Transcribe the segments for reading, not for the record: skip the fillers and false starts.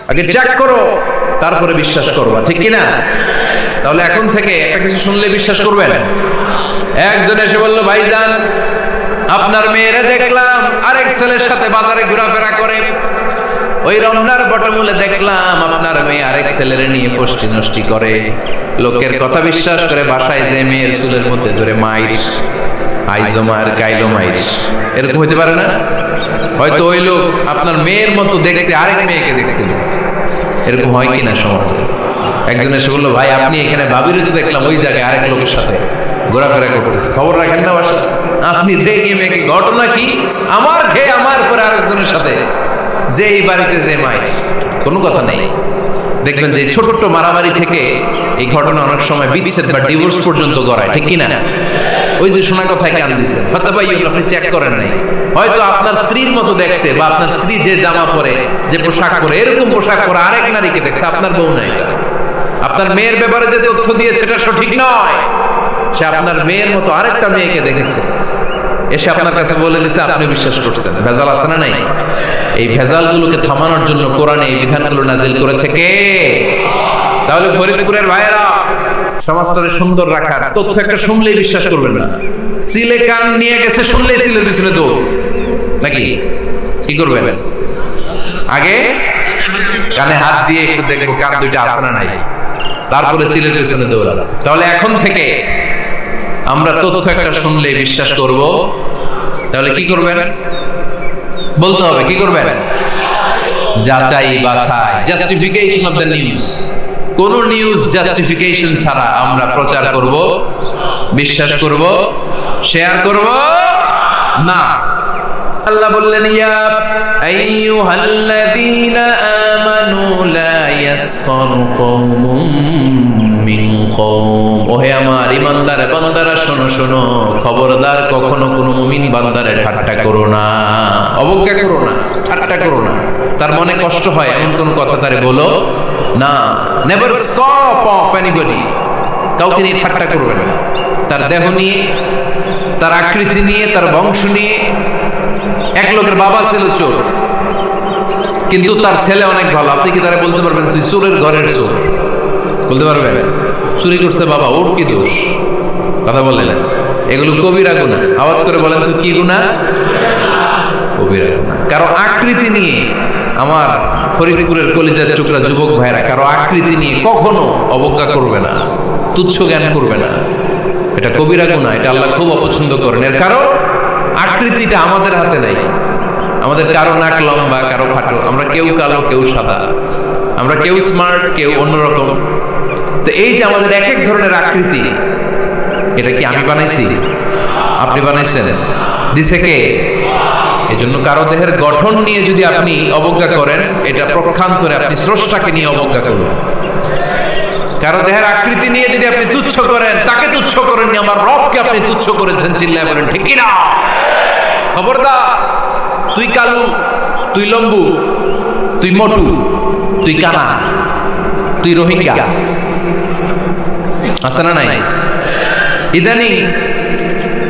আগে চেক করো, তারপরে বিশ্বাস করবা, ঠিক কিনা? তাহলে এখন থেকে একটা কিছু শুনলে বিশ্বাস করবেন। একজন এসে বললো, ভাইজান আপনার মেয়েরা দেখলাম আরেক ছেলের সাথে বাজারে ঘোরাফেরা করে, ওই রমনার বটমূলে দেখলাম আপনার মেয়ে আরেক ছেলের নিয়ে ফষ্টি নষ্টি করে, লোকের কথা বিশ্বাস করে বাসায় যে মেয়ের চুলের মধ্যে ধরে মাইর, আইজো মার গাইলো মাইর। এরকম হইতে পারে না? হয়তো ওই লোক আপনার মেয়ের মতো দেখতে আরেক মেয়েকে দেখছিল। এরকম হয় কিনা সমাজে? একজন এসে বললো, ভাই আপনি এখানে ভাবিরে তো দেখলাম ওই জায়গায় আরেক লোকের সাথে ঘোরাফেরা করতেছে, খবর রাখেন না বাসা? আপনি দেখে মেয়েকে, ঘটনা কি? আমার খেয়ে আমার পরে আরেকজনের সাথে, যে এই বাড়িতে যে মাই, কোনো কথা নেই। দেখবেন যে ছোট ছোট মারামারি থেকে এই ঘটনা অনেক সময় বিচ্ছেদ বা ডিভোর্স পর্যন্ত গড়ায়, ঠিক কিনা? ওই যে শোনা কথায় কান দিয়েছেন, ফাতাবাইয়ুন, আপনি চেক করেন নাই। হয়তো আপনার স্ত্রীর মতো দেখতে বা আপনার স্ত্রী যে জামা পরে, যে পোশাক পরে, এরকম পোশাক পরে আরেক নারীকে দেখছে, আপনার বউ না এটা। আপনার মেয়ের ব্যাপারে যে তথ্য দিয়েছে এটা সঠিক নয়, সে আপনার মেয়ের মতো আরেকটা মেয়েকে দেখেছে, এসে আপনার কাছে বলে দিছে, আপনি বিশ্বাস করছেন। ভেজাল আছে না নাই? এই ভেজালগুলোকে থামানোর জন্য কোরআনে এই বিধানগুলো নাজিল করেছে কে? তাহলে ফরিদপুরের ভাইয়েরা, সমাজটাকে সুন্দর রাখার তথ্য একটা শুনলেই বিশ্বাস করবেন না। সিলে কান নিয়ে গেছে, শুনলেই সিলের পিছনে দৌড়, নাকি? কি করবেন? আগে কানে হাত দিয়ে একটু দেখবো কান দুইটা আছে না নাই, তারপরে সিলের পিছনে দৌড়াবো। তাহলে এখন থেকে আমরা তথ্য একটা শুনলেই বিশ্বাস করব। তাহলে কি করবেন? বলতে হবে কি করবেন? যাচাই বাছাই, জাস্টিফিকেশন অফ দ্য নিউজ। কোন নিউজ জাস্টিফিকেশন ছাড়া আমরা প্রচার করব, বিশ্বাস করব, শেয়ার করব না। আল্লাহ বললেন, ইয়া আইয়ুহাল্লাযীনা আমানু লা ইয়াসখার কওমুম মিন কওম। ওহে আমার ঈমানদার বান্দারা, শোনো শোনো, খবরদার কখনো কোনো মুমিন বান্দারে ঠাট্টা করো না, অবজ্ঞা করো না, ঠাট্টা করো না। তার মনে কষ্ট হয় এমন কোন কথা তারে বলো না। নেভার স্টপ অফ এনিবডি, কাউকে নিয়ে ঠাট্টা করবে না। তার দেহ নিয়ে, তার আকৃতি নিয়ে, তার বংশ নিয়ে। এক লোকের বাবা ছিল চোর, কিন্তু তার ছেলে অনেক ভালো। আপনি কি তারা বলতে পারবেন তুই চোরের ঘরের চোর? বলতে পারবেন? চুরি করছে বাবা, ওর কি দোষ? কথা বললেন? এগুলো কবিরা গুনাহ। আওয়াজ করে বলেন তো, কি গুনাহ? কবিরা গুনাহ। কারো আকৃতি নিয়ে, আমার ফরিদপুরের কলিজার টুকরা যুবক ভাইরা, কারো আকৃতি নিয়ে কখনো অবজ্ঞা করবে না, তুচ্ছ জ্ঞান করবে না। এটা কবিরা গুনাহ, এটা আল্লাহ খুব অপছন্দ করেন। এর কারণ আকৃতিটা আমাদের হাতে নাই। আমাদের কারো নাক লম্বা, কারো খাটো, আমরা কেউ কালো, কেউ সাদা, আমরা কেউ স্মার্ট, কেউ অন্যরকম। তো এই যে আমাদের এক এক ধরনের আকৃতি, এটা কি আমি বানাইছি? আপনি বানাইছেন? দিছে কে? এই জন্য কারো দেহের গঠন নিয়ে যদি আপনি অবজ্ঞা করেন, এটা প্রক্ষান্তরে আপনি স্রষ্টাকে নিয়ে অবজ্ঞা করবেন। কারো দেহের আকৃতি নিয়ে যদি আপনি তুচ্ছ করেন, তাকে তুচ্ছ করেননি, আমার রবকে আপনি তুচ্ছ করেছেন। চিল্লায় বলেন ঠিক কিনা? খবরদার, তুই কালু, তুই লম্বু, তুই মোটু, তুই কানা, তুই রোহিঙ্গা, আছে না নাই? ইদানিং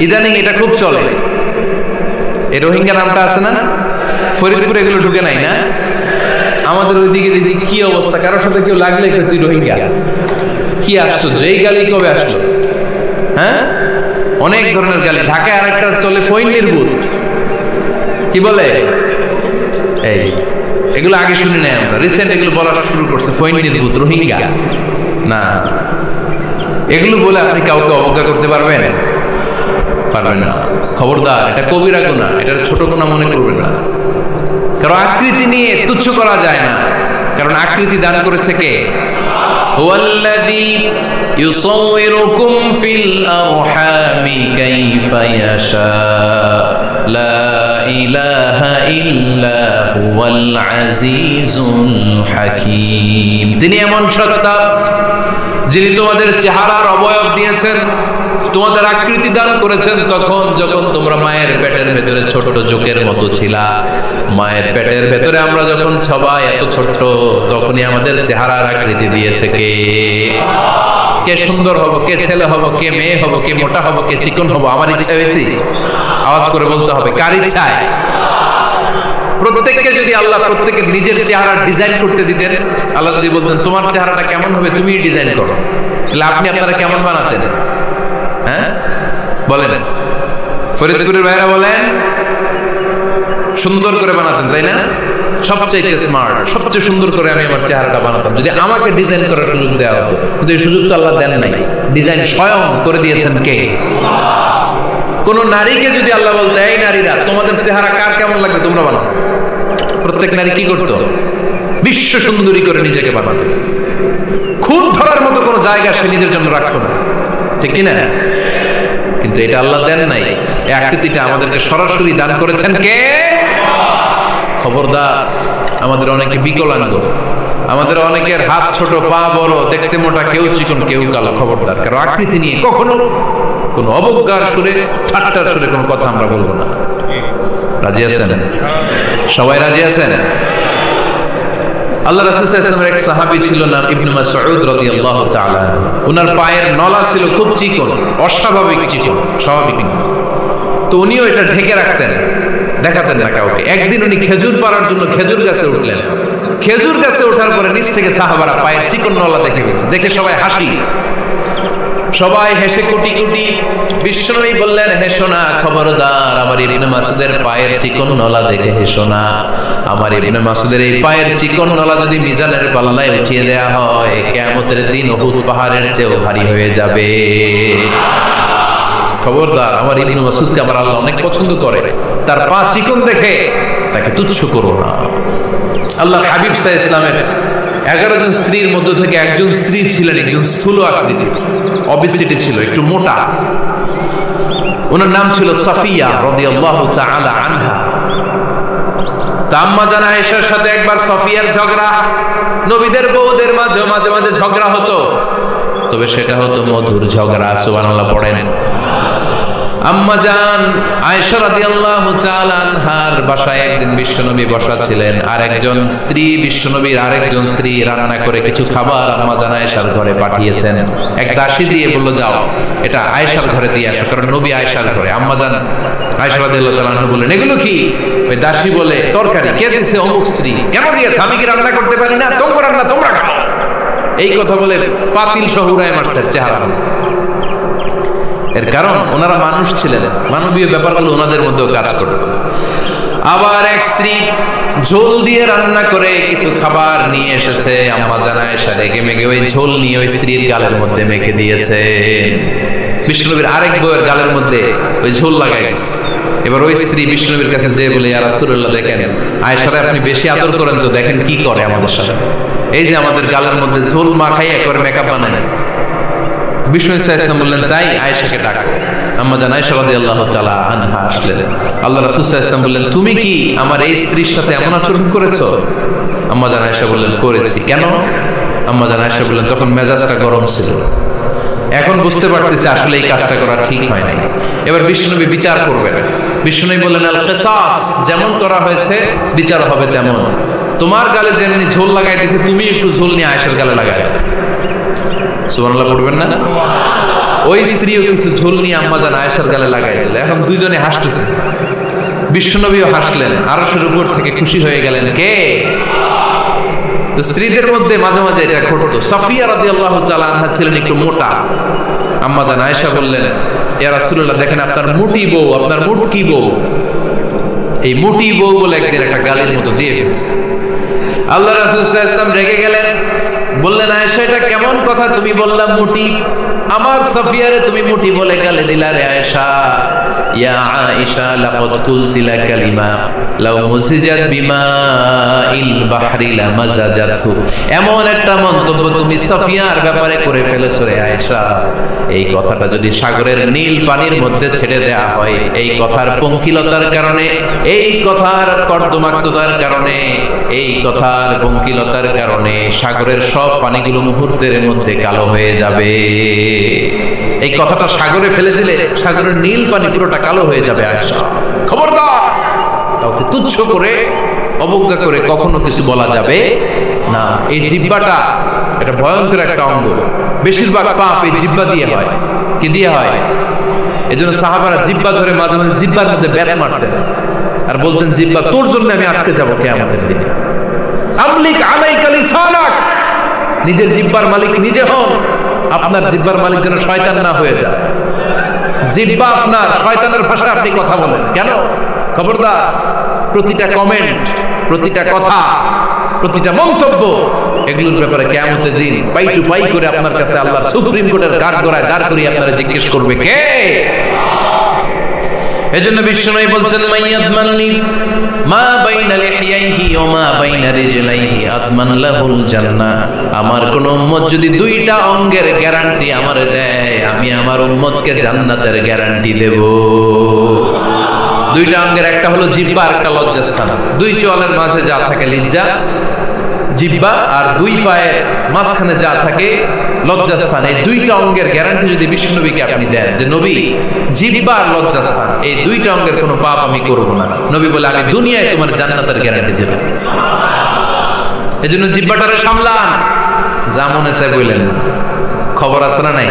ইদানিং এটা খুব চলে। এই রোহিঙ্গা নামটা আছে না? ফরিদপুরে এগুলো ঢুকে নাই না? আমাদের ওইদিকে দিদি কি অবস্থা, কারোর সাথে কেউ লাগলে তুই রোহিঙ্গা, কি আশ্চর্য! এই গালি কবে আসলো? হ্যাঁ, অনেক ধরনের গালি। ঢাকায় আরেকটা চলে, ফৈনির ভূত। কি বলে? এই এগুলো আগে শুনি নাই আমরা, রিসেন্ট এগুলো বলা শুরু করছে, ফৈনির ভূত, রোহিঙ্গা না। এগুলো বলে আপনি কাউকে অবজ্ঞা করতে পারবেন? পারবেন না। খবরদার, এটা কবিরা গুনাহ, এটা ছোট গুনাহ মনে করবেন না। কারণ আকৃতি নিয়ে তুচ্ছ করা যায় না, কারণ আকৃতি দান করেছে কে? হুয়াল্লাযী ইউসাউইরুকুম ফিল আরহামি কাইফা ইয়াশা, লা ইলাহা ইল্লা হুয়াল আজিজুল হাকীম। তিনি এমন সত্তা যিনি তোমাদের চেহারার অবয়ব দিয়েছেন, তোমাদের আকৃতি দান করেছেন তখন যখন তোমরা মায়ের পেটের ভেতরে ছোট জোকের মতো ছিলা। মায়ের পেটের ভেতরে আমরা যখন সবাই এত ছোট, তখনই আমাদের চেহারার আকৃতি দিয়েছে কে? কে সুন্দর হব, কে ছেলে হব, কে মেয়ে হব, কে মোটা হব, কে চিকন হব, আমার ইচ্ছা বেশি? আওয়াজ করে বলতে হবে, কার ইচ্ছায়? প্রত্যেককে যদি আল্লাহ প্রত্যেকের নিজের চেহারা ডিজাইন করতে দিতেন, আল্লাহ যদি বলতেন তোমার চেহারাটা কেমন হবে তুমি ডিজাইন করো, তাহলে আপনি আপনারা কেমন বানাতেন? হ্যাঁ বলেন, ফরিদপুরের ভাইরা বলেন সুন্দর করে বানাতেন, তাই না? সবচেয়ে স্মার্ট, সবচেয়ে সুন্দর করে আমি আমার চেহারাটা বানাতাম যদি আমাকে ডিজাইন করার সুযোগ দেওয়া হতো। কিন্তু এই সুযোগ তো আল্লাহ দেন নাই। ডিজাইন স্বয়ং করে দিয়েছেন কে? কোন নারীকে যদি আল্লাহ বলতে এই নারীরা তোমাদের চেহারা কার কেমন লাগবে তোমরা বানাও, প্রত্যেক নারী কি করতো? বিশ্ব সুন্দরী করে নিজেকে বানাতো। খুব ধরার মতো কোনো জায়গা সে নিজের জন্য রাখতো না, ঠিক কিনা? কিন্তু এটা আল্লাহ দেন নাই। এই আকৃতিটা আমাদেরকে সরাসরি দান করেছেন কে? খবরদার, আমাদের অনেকে বিকলাঙ্গ, আমাদের অনেকের হাত ছোট, পা বড়, দেখতে মোটা, কেউ চিকন কেউ কালো। খবরদার, কারো আকৃতি নিয়ে কখনো কোনো অবজ্ঞার সুরে, ঠাট্টার সুরে কোনো কথা আমরা বলবো না। রাজি আছেন? সবাই রাজি আছেন? আল্লাহ রাসূল সাল্লাল্লাহু আলাইহি ওয়াসাল্লামের এক সাহাবী ছিল নাম ইবনে মাসউদ রাদিয়াল্লাহু তাআলা। ওনার পায়ের নলা ছিল খুব চিকন, অস্বাভাবিক চিকন, স্বাভাবিক না। তো উনিও এটা ঢেকে রাখতেন, দেখাতেন না কাউকে। একদিন উনি খেজুর পাড়ার জন্য খেজুর গাছে উঠলেন। খেজুর গাছে ওঠার পরে নিচ থেকে সাহাবারা পায়ের চিকন নলা দেখে গেছে, দেখে সবাই হাসি, সবাই হেসে কুটি কুটি। বিশ্বনবী বললেন হেসো না, খবরদার, আমার ইবনে মাসউদের পায়ের চিকন নলা দেখে হেসো না। আমার ইবনে মাসউদের এই পায়ের চিকন নলা যদি মিজানের পাল্লায় উঠিয়ে দেয়া হয়, কিয়ামতের দিন উহুদ পাহাড়ের চেয়েও ভারী হয়ে যাবে। খবরদার, আমার ইবনে মাসউদকে আমার আল্লাহ অনেক পছন্দ করে, তার পা চিকন দেখে তাকে তুচ্ছ করো না। আল্লাহ হাবিব সাল্লাল্লাহু আলাইহি ওয়াসাল্লামের 11 জন স্ত্রীর মধ্যে থেকে একজন স্ত্রী ছিলেন একজন স্থূল আকৃতির, অবেসিটি ছিল, একটু মোটা। ওনার নাম ছিল সাফিয়া রাদিয়াল্লাহু তাআলা আনহা। আম্মা জান আয়েশার সাথে একবার সাফিয়ার ঝগড়া। নবীদের বউদের মাঝে মাঝে মাঝে ঝগড়া হতো, তবে সেটা হতো মধুর ঝগড়া। সুবহানাল্লাহ পড়েন। আম্মা জান আয়েশা রাদিয়াল্লাহু তাআলা আনহার বাসায় একদিন বিশ্বনবী বসা ছিলেন, আর একজন স্ত্রী, বিশ্বনবীর আরেকজন স্ত্রী রান্না করে কিছু খাবার আম্মা জান আয়েশার ঘরে পাঠিয়েছেন। এক দাসী দিয়ে বলল যাও এটা আয়েশার ঘরে দিয়ে আসো, কারণ নবী আয়েশার ঘরে। আম্মা জান আয়েশা রাদিয়াল্লাহু তাআলা আনহা বললেন এগুলো কি? ওই দাসী বলে তরকারি। কে দিয়েছে? অমুক স্ত্রী। কেন দিয়েছে? আমি কি রান্না করতে পারি না? তোমরা রান্না তোমরা খাও। এই কথা বলে পাতিল সহ উড়ায় মারছে চেহারা। এর কারণ ওনারা মানুষ ছিলেন, মানবীয় ব্যাপারগুলো ওনাদের মধ্যেও কাজ করত। আবার এক স্ত্রী ঝোল দিয়ে রান্না করে কিছু খাবার নিয়ে এসেছে। আম্মা জান আয়েশা রেগে মেগে ওই ঝোল নিয়ে ওই স্ত্রীর গালের মধ্যে মেখে দিয়েছে। বিষ্ণুনবীর আরেক বউয়ের গালের মধ্যে ওই ঝোল লাগাই গেছে। এবার ওই স্ত্রী বিষ্ণুনবীর কাছে যেয়ে বলে ইয়া রাসূলুল্লাহ, দেখেন আয়েশারে আপনি বেশি আদর করেন তো, দেখেন কি করে আমাদের সাথে। এই যে আমাদের গালের মধ্যে ঝোল মাখাই একবারে মেকআপ বানাইছে। বিষ্ণু ইসলাম বললেন তাই আয়েশাকে ডাকো। আম্মা জান আয়েশা রাদিয়াল্লাহু তাআলা আনহা আসলেন। আল্লাহ রাসূল সাল্লাল্লাহু আলাইহি ওয়াসাল্লাম বললেন তুমি কি আমার এই স্ত্রীর সাথে এমন আচরণ করেছো? আম্মা জান আয়েশা বললেন করেছি। কেন? আম্মা জান আয়েশা বললেন তখন মেজাজটা গরম ছিল, এখন বুঝতে পারতেছি আসলে এই কাজটা করা ঠিক হয় নাই। এবার বিশ্বনবী বিচার করবেন। বিশ্বনবী বললেন আল কিসাস, যেমন করা হয়েছে বিচার হবে তেমন। তোমার গালে যেমনি ঝোল লাগাই দিয়েছে, তুমি একটু ঝোল নিয়ে আয়েশার গালে লাগাই। সুবহানাল্লাহ পড়বেন না? ওই স্ত্রীও কিছু ঝোল নিয়ে আম্মা জান আয়েশার গালে লাগাই দিল। এখন দুইজনে হাসতেছে, বিশ্বনবীও হাসলেন, আরশের উপর থেকে খুশি হয়ে গেলেন কে? তো স্ত্রীদের মধ্যে মাঝে মাঝে এটা ঘটতো। সাফিয়া রাদিয়াল্লাহু তাআলা আনহা ছিলেন একটু মোটা। আম্মা জান আয়েশা বললেন ইয়া রাসূলুল্লাহ, দেখেন আপনার মুটি বউ, আপনার মুটকি বউ, এই মুটি বউ বলে একদিন একটা গালের মতো দিয়ে গেছে। আল্লাহ রাসূল সাল্লাল্লাহু আলাইহি ওয়াসাল্লাম রেগে গেলেন, বললেন আয়েশা এটা কেমন কথা তুমি বললা মুটি? আমার সাফিয়ারে তুমি মুটি বলে গালে দিলা রে আয়েশা। ইয়া আয়েশা লাকাদ কুলতি লা কালিমা লাউ মুসিজাত বিমাইল বাহরি লামাজাজাতহু, এমন একটা মন্তব্য তুমি সাফিয়ার ব্যাপারে করে ফেলেছো রে আয়েশা, এই কথাটা যদি সাগরের নীল পানির মধ্যে ছেড়ে দেয়া হয়, এই কথার পঙ্কিলতার কারণে, এই কথার কর্দমাক্ততার কারণে, এই কথার পঙ্কিলতার কারণে সাগরের সব পানিগুলো মুহূর্তের মধ্যে কালো হয়ে যাবে। এই কথাটা সাগরে ফেলে দিলে সাগরের নীল পানি পুরোটা কালো হয়ে যাবে। আয়েশা খবরদার, কাউকে তুচ্ছ করে অবজ্ঞা করে কখনো কিছু বলা যাবে না। এই জিহ্বাটা এটা ভয়ঙ্কর একটা অঙ্গ, বেশিরভাগ পাপ এই জিহ্বা দিয়ে হয়। কি দিয়ে হয়? এজন্য সাহাবারা জিহ্বা ধরে মাঝে মাঝে জিহ্বার মধ্যে ব্যাট মারতেন। আর বলতেন জিহ্বা তোর জন্য আমি আটকে যাব কিয়ামতের দিনে। আমলিক আলাইকা লিসানাক, নিজের জিহ্বার মালিক নিজে হন। আপনার জিহ্বার মালিক যেন শয়তান না হয়ে যায়। জিহ্বা আপনার, শয়তানের ভাষায় আপনি কথা বলেন কেন? খবরদার, প্রতিটা কমেন্ট, প্রতিটা কথা, প্রতিটা মন্তব্য, এগুলোর ব্যাপারে কিয়ামতের দিন পাই টু পাই করে আপনার কাছে আল্লাহর সুপ্রিম কোর্টের কাঠগড়ায় দাঁড় করিয়ে আপনারা জিজ্ঞেস করবে কে? এজন্য বিশ্বনবী বলছেন মাইয়াদমানলি মা বাইনা লিহিয়াইহি ওয়া মা বাইনা রিজলাইহি আতমান লাহুল জান্নাহ। আমার কোন উম্মত যদি দুইটা অঙ্গের গ্যারান্টি আমারে দেয়, আমি আমার উম্মতকে জান্নাতের গ্যারান্টি দেব। দুইটা অঙ্গের, একটা হলো জিহ্বা আর একটা লজ্জাস্থান। দুই চোয়ালের মাঝে যা থাকে লিজ্জা জিহ্বা, আর দুই পায়ের মাঝখানে যা থাকে লজ্জাস্থান, এই দুইটা অঙ্গের গ্যারান্টি যদি বিশ্বনবীকে আপনি দেন যে নবী জিহ্বা আর লজ্জাস্থান এই দুইটা অঙ্গের কোনো পাপ আমি করব না, নবী বলে আমি দুনিয়ায় তোমার জান্নাতের গ্যারান্টি দেব। এজন্য জিহ্বাটারে সামলান, যা মনে চায় বললেন না। খবর আছে না নাই?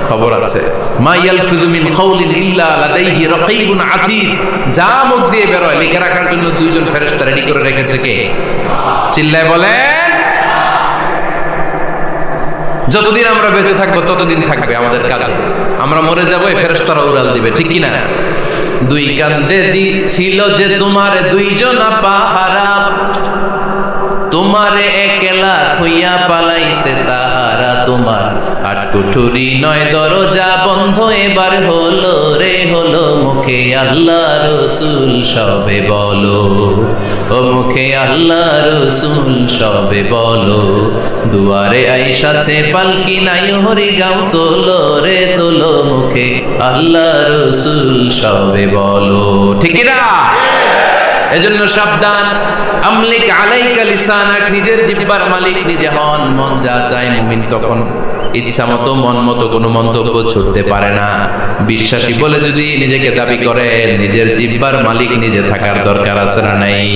খবর আছে। মা ইয়ালফিযু মিন কাওলিন ইল্লা লাদাইহি রাকীবুন আতীদ, যা মুখ দিয়ে বের হয় লিখে রাখার জন্য দুইজন ফেরেশতা রেডি করে রেখেছে কে? চিল্লায় বলেন। যতদিন আমরা বেঁচে থাকবো ততদিন থাকবে আমাদের কাঁধে, আমরা মরে যাবো এই ফেরেশতারা উড়াল দিবে, ঠিক কি না? দুই কাঁধে ছিল যে তোমার দুইজনা পাহারা, তোমারে একলা থইয়া পালাইছে তাহারা, তোমার আট কুঠুরি নয় দরজা বন্ধ এবার হলো রে হলো, মুখে আল্লাহ রসুল সবে বলো, ও মুখে আল্লাহ রসুল সবে বলো, দুয়ারে আইসাছে পালকি নাই হরি গাও তোলো রে তোলো, মুখে আল্লাহ রসুল সবে বলো, ঠিক না? এজন্য সাবধান। আমলিক আলাইকা লিসানাক, নিজের জিহ্বার মালিক নিজে হন। মন যা চায় মুমিন তখন ইচ্ছা মতো মন মতো কোনো মন্তব্য ছুটতে পারে না। বিশ্বাসী বলে যদি নিজেকে দাবি করে, নিজের জিহ্বার মালিক নিজে থাকার দরকার আছে না নাই?